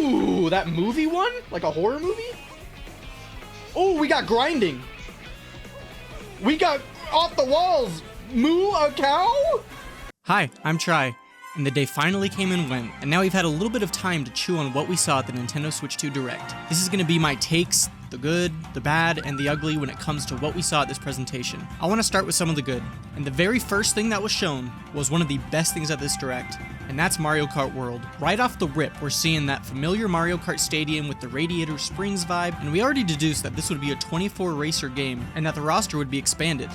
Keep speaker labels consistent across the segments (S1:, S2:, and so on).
S1: Ooh, that movie one? Like a horror movie? Oh, we got grinding. We got off the walls. Moo a cow?
S2: Hi, I'm Try, and the day finally came and went, and now we've had a little bit of time to chew on what we saw at the Nintendo Switch 2 Direct. This is going to be my takes, the good, the bad, and the ugly when it comes to what we saw at this presentation. I want to start with some of the good, and the very first thing that was shown was one of the best things at this Direct, and that's Mario Kart World. Right off the rip, we're seeing that familiar Mario Kart Stadium with the Radiator Springs vibe, and we already deduced that this would be a 24-racer game, and that the roster would be expanded.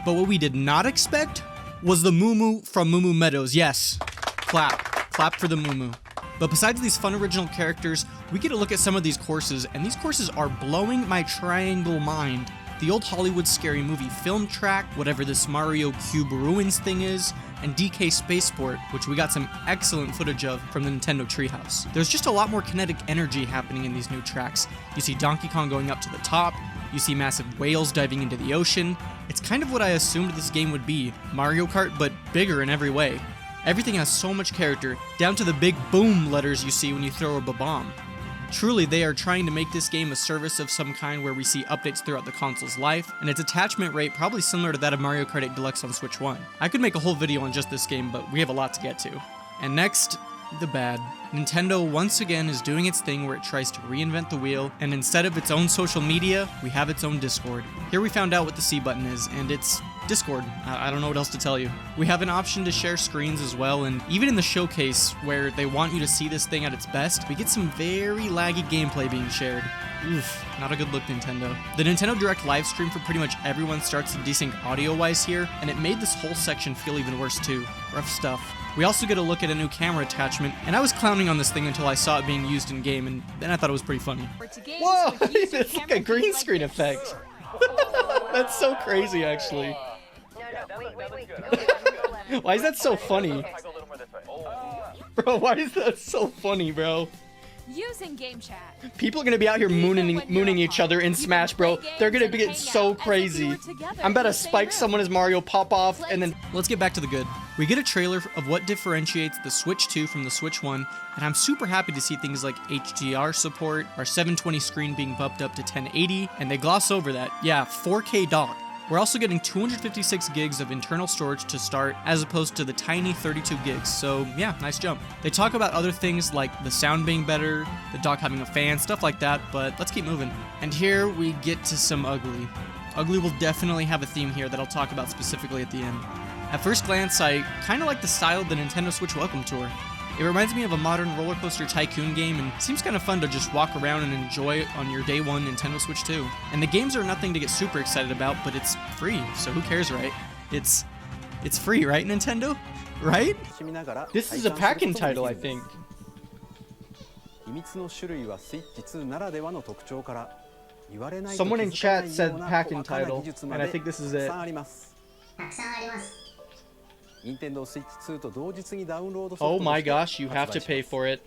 S2: But what we did not expect was the Moo Moo from Moo Moo Meadows. Yes, clap for the Moo Moo. But besides these fun original characters, we get a look at some of these courses, and these courses are blowing my triangle mind. The old Hollywood Scary Movie film track, whatever this Mario Cube Ruins thing is, and DK Spaceport, which we got some excellent footage of from the Nintendo Treehouse. There's just a lot more kinetic energy happening in these new tracks. You see Donkey Kong going up to the top, you see massive whales diving into the ocean. It's kind of what I assumed this game would be, Mario Kart, but bigger in every way. Everything has so much character, down to the big boom letters you see when you throw a bomb. Truly, they are trying to make this game a service of some kind where we see updates throughout the console's life, and its attachment rate probably similar to that of Mario Kart 8 Deluxe on Switch 1. I could make a whole video on just this game, but we have a lot to get to. And next, the bad. Nintendo once again is doing its thing where it tries to reinvent the wheel, and instead of its own social media, we have its own Discord. Here we found out what the C button is, and it's Discord. I don't know what else to tell you. We have an option to share screens as well, and even in the showcase where they want you to see this thing at its best, we get some very laggy gameplay being shared. Oof, not a good look, Nintendo. The Nintendo Direct livestream for pretty much everyone starts to desync audio-wise here, and it made this whole section feel even worse too. Rough stuff. We also get a look at a new camera attachment, and I was clowning on this thing until I saw it being used in-game, and then I thought it was pretty funny. Whoa, it's like a green screen effect. That's so crazy, actually. Why is that so funny? Bro, why is that so funny, bro?
S3: Using game chat.
S1: People are gonna be out here mooning each other in Smash, bro. They're gonna be getting so crazy. I'm about to spike someone as Mario, pop off, and then... Let's get back to the good. We get a trailer of what differentiates the Switch 2 from the Switch 1, and I'm super happy to see things like HDR support, our 720 screen being bumped up to 1080, and they gloss over that. Yeah, 4K dock. We're also getting 256 gigs of internal storage to start, as opposed to the tiny 32 gigs, so yeah, nice jump. They talk about other things like the sound being better, the dock having a fan, stuff like that, but let's keep moving. And here we get to some ugly. Ugly will definitely have a theme here that I'll talk about specifically at the end. At first glance, I kinda like the style of the Nintendo Switch Welcome Tour. It reminds me of a modern roller coaster tycoon game, and seems kind of fun to just walk around and enjoy it on your day one Nintendo Switch 2. And the games are nothing to get super excited about, but it's free, so who cares, right? It's free, right, Nintendo? Right? This is a pack-in title, I think. Someone in chat said pack-in title, and I think this is it. Oh my gosh, you have to pay for it.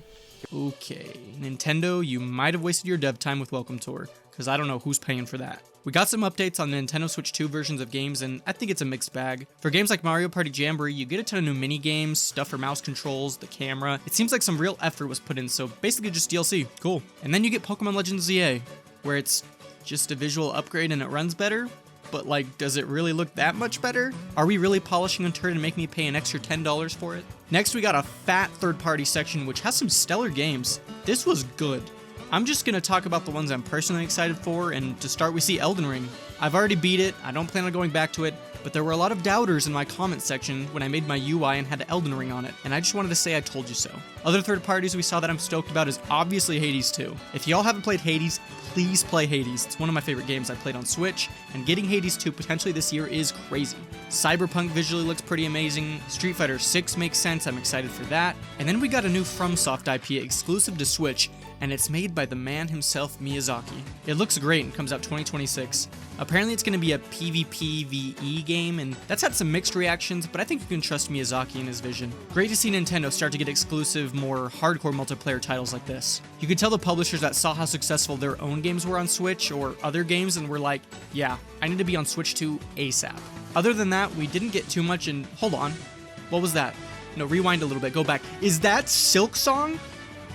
S1: Okay, Nintendo, you might have wasted your dev time with Welcome Tour, because I don't know who's paying for that. We got some updates on the Nintendo Switch 2 versions of games, and I think it's a mixed bag. For games like Mario Party Jamboree, you get a ton of new mini-games, stuff for mouse controls, the camera. It seems like some real effort was put in, so basically just DLC. Cool. And then you get Pokemon Legends ZA, where it's just a visual upgrade and it runs better. But like, does it really look that much better? Are we really polishing a turd and making me pay an extra $10 for it? Next, we got a fat third-party section which has some stellar games. This was good. I'm just gonna talk about the ones I'm personally excited for, and to start we see Elden Ring. I've already beat it, I don't plan on going back to it, but there were a lot of doubters in my comment section when I made my UI and had Elden Ring on it, and I just wanted to say I told you so. Other third parties we saw that I'm stoked about is obviously Hades 2. If y'all haven't played Hades, please play Hades. It's one of my favorite games I played on Switch, and getting Hades 2 potentially this year is crazy. Cyberpunk visually looks pretty amazing, Street Fighter 6 makes sense, I'm excited for that, and then we got a new FromSoft IP exclusive to Switch, and it's made by the man himself, Miyazaki. It looks great and comes out 2026. Apparently it's going to be a PvPvE game, and that's had some mixed reactions, but I think you can trust Miyazaki and his vision. Great to see Nintendo start to get exclusive, more hardcore multiplayer titles like this. You could tell the publishers that saw how successful their own games were on Switch, or other games, and were like, yeah, I need to be on Switch 2 ASAP. Other than that, we didn't get too much, and hold on, what was that? No, rewind a little bit, go back. Is that Silk Song?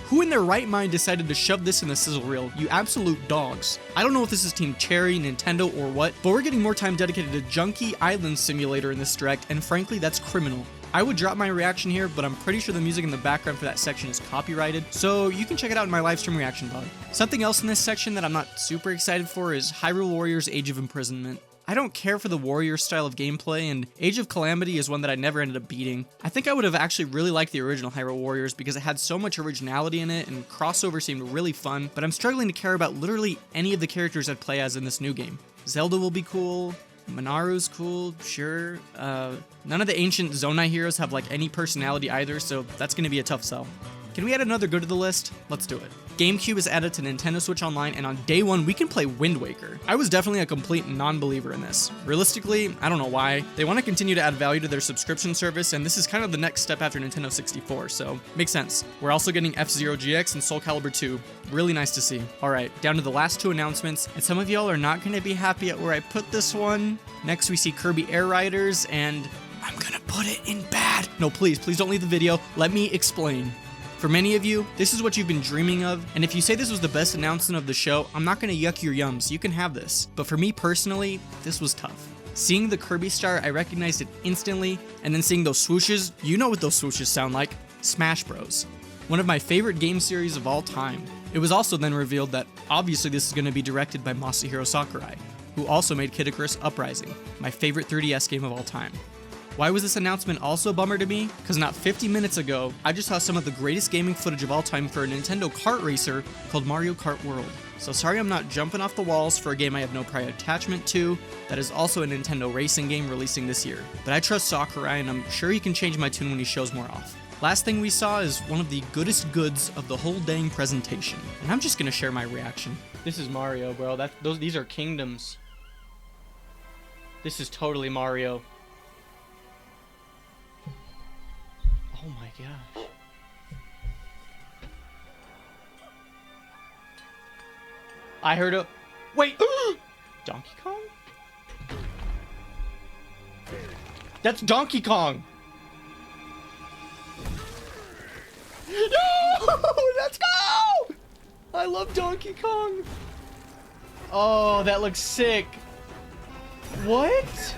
S1: Who in their right mind decided to shove this in the sizzle reel? You absolute dogs. I don't know if this is Team Cherry, Nintendo, or what, but we're getting more time dedicated to Junkie Island Simulator in this direct, and frankly, that's criminal. I would drop my reaction here, but I'm pretty sure the music in the background for that section is copyrighted, so you can check it out in my livestream reaction pod. Something else in this section that I'm not super excited for is Hyrule Warriors Age of Imprisonment. I don't care for the Warrior style of gameplay, and Age of Calamity is one that I never ended up beating. I think I would have actually really liked the original Hyrule Warriors because it had so much originality in it, and crossover seemed really fun, but I'm struggling to care about literally any of the characters I'd play as in this new game. Zelda will be cool, Minaru's cool, sure. None of the ancient Zonai heroes have like any personality either, so that's gonna be a tough sell. Can we add another good to the list? Let's do it. Gamecube is added to Nintendo Switch Online, and on day one, we can play Wind Waker. I was definitely a complete non-believer in this. Realistically, I don't know why. They want to continue to add value to their subscription service, and this is kind of the next step after Nintendo 64, so makes sense. We're also getting F-Zero GX and Soul Calibur 2. Really nice to see. Alright, down to the last two announcements, and some of y'all are not going to be happy at where I put this one. Next, we see Kirby AirRiders, and I'm gonna put it in bad. No, please don't leave the video. Let me explain. For many of you, this is what you've been dreaming of, and if you say this was the best announcement of the show, I'm not going to yuck your yums, you can have this. But for me personally, this was tough. Seeing the Kirby star, I recognized it instantly, and then seeing those swooshes, you know what those swooshes sound like. Smash Bros. One of my favorite game series of all time. It was also then revealed that obviously this is going to be directed by Masahiro Sakurai, who also made Kid Icarus Uprising, my favorite 3DS game of all time. Why was this announcement also a bummer to me? Because not 50 minutes ago, I just saw some of the greatest gaming footage of all time for a Nintendo kart racer called Mario Kart World. So sorry I'm not jumping off the walls for a game I have no prior attachment to, that is also a Nintendo racing game releasing this year. But I trust Sakurai, and I'm sure he can change my tune when he shows more off. Last thing we saw is one of the goodest goods of the whole dang presentation, and I'm just gonna share my reaction. This is Mario, bro. These are kingdoms. This is totally Mario. Oh my gosh. I heard a... Wait! Donkey Kong? That's Donkey Kong! No! Let's go! I love Donkey Kong! Oh, that looks sick. What?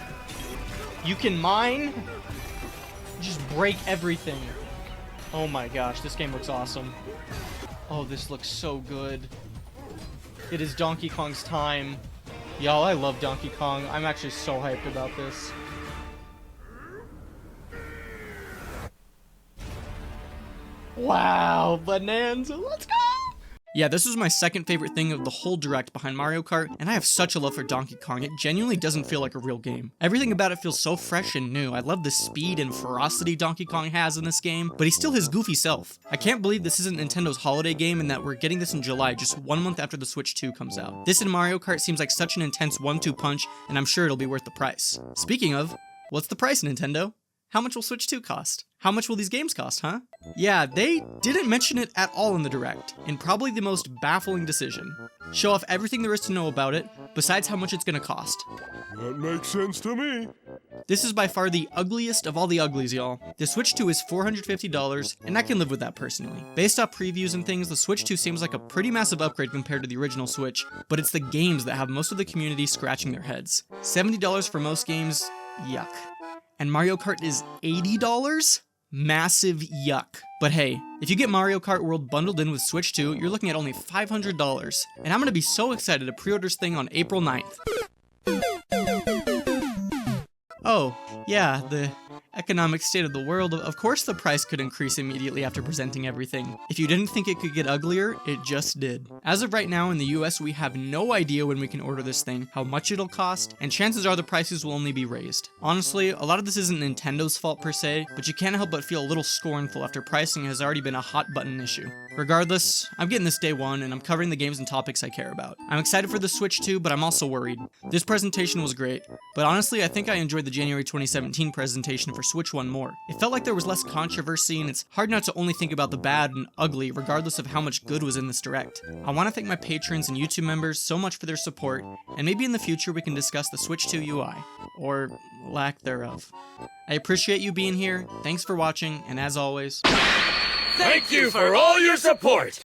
S1: You can mine? Just break everything. Oh my gosh, this game looks awesome. Oh, this looks so good. It is Donkey Kong's time. Y'all, I love Donkey Kong. I'm actually so hyped about this. Wow, Bananza, let's go! Yeah, this was my second favorite thing of the whole direct behind Mario Kart, and I have such a love for Donkey Kong. It genuinely doesn't feel like a real game. Everything about it feels so fresh and new. I love the speed and ferocity Donkey Kong has in this game, but he's still his goofy self. I can't believe this isn't Nintendo's holiday game and that we're getting this in July, just 1 month after the Switch 2 comes out. This and Mario Kart seems like such an intense 1-2 punch, and I'm sure it'll be worth the price. Speaking of, what's the price, Nintendo? How much will Switch 2 cost? How much will these games cost, huh? Yeah, they didn't mention it at all in the direct, and probably the most baffling decision. Show off everything there is to know about it, besides how much it's gonna cost.
S4: That makes sense to me.
S1: This is by far the ugliest of all the uglies, y'all. The Switch 2 is $450, and I can live with that personally. Based off previews and things, the Switch 2 seems like a pretty massive upgrade compared to the original Switch, but it's the games that have most of the community scratching their heads. $70 for most games, yuck. And Mario Kart is $80? Massive yuck. But hey, if you get Mario Kart World bundled in with Switch 2, you're looking at only $500. And I'm gonna be so excited to pre-order this thing on April 9th. Oh, yeah, the economic state of the world, of course the price could increase immediately after presenting everything. If you didn't think it could get uglier, it just did. As of right now in the US, we have no idea when we can order this thing, how much it'll cost, and chances are the prices will only be raised. Honestly, a lot of this isn't Nintendo's fault per se, but you can't help but feel a little scornful after pricing has already been a hot button issue. Regardless, I'm getting this day one, and I'm covering the games and topics I care about. I'm excited for the Switch 2, but I'm also worried. This presentation was great, but honestly I think I enjoyed the January 2017 presentation for Switch 1 more. It felt like there was less controversy, and it's hard not to only think about the bad and ugly regardless of how much good was in this direct. I want to thank my patrons and YouTube members so much for their support, and maybe in the future we can discuss the Switch 2 UI, or lack thereof. I appreciate you being here, thanks for watching, and as always...
S5: Thank you for all your support!